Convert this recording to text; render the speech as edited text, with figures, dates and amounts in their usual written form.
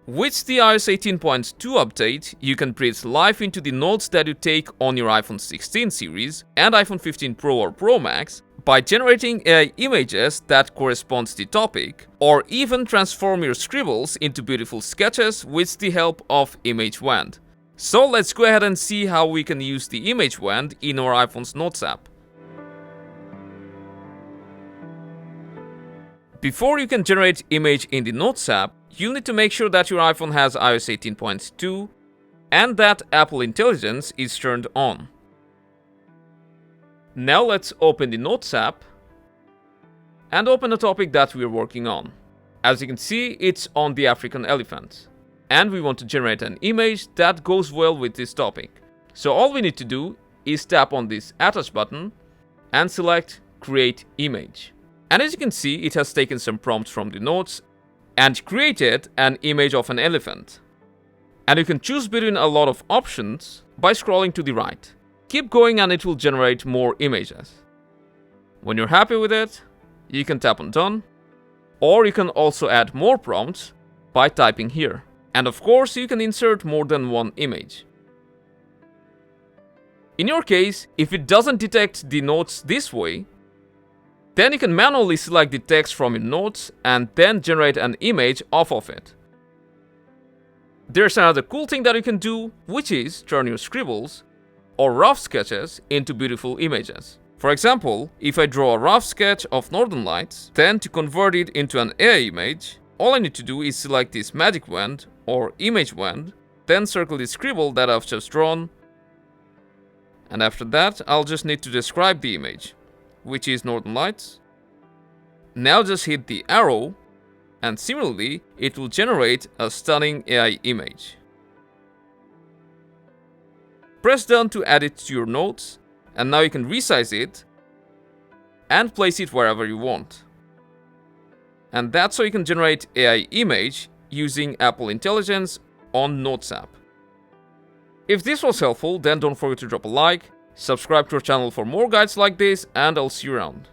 With the iOS 18.2 update, you can breathe life into the notes that you take on your iPhone 16 series and iPhone 15 Pro or Pro Max by generating AI images that correspond to the topic, or even transform your scribbles into beautiful sketches with the help of Image Wand. So let's go ahead and see how we can use the Image Wand in our iPhone's Notes app. Before you can generate image in the Notes app, you'll need to make sure that your iPhone has iOS 18.2 and that Apple Intelligence is turned on. Now let's open the Notes app and open the topic that we're working on. As you can see, it's on the African elephant. And we want to generate an image that goes well with this topic. So all we need to do is tap on this attach button and select Create Image. And as you can see, it has taken some prompts from the notes and created an image of an elephant. And you can choose between a lot of options by scrolling to the right. Keep going and it will generate more images. When you're happy with it, you can tap on Done, or you can also add more prompts by typing here. And of course, you can insert more than one image. In your case, if it doesn't detect the notes this way, then you can manually select the text from your notes and then generate an image off of it. There's another cool thing that you can do, which is turn your scribbles or rough sketches into beautiful images. For example, if I draw a rough sketch of Northern Lights, then to convert it into an AI image, all I need to do is select this magic wand or image wand, then circle the scribble that I've just drawn, and after that I'll just need to describe the image, which is Northern Lights. Now just hit the arrow, and similarly, it will generate a stunning AI image. Press down to add it to your notes, and now you can resize it and place it wherever you want. And that's how you can generate AI image using Apple Intelligence on Notes app. If this was helpful, then don't forget to drop a like, subscribe to our channel for more guides like this, and I'll see you around.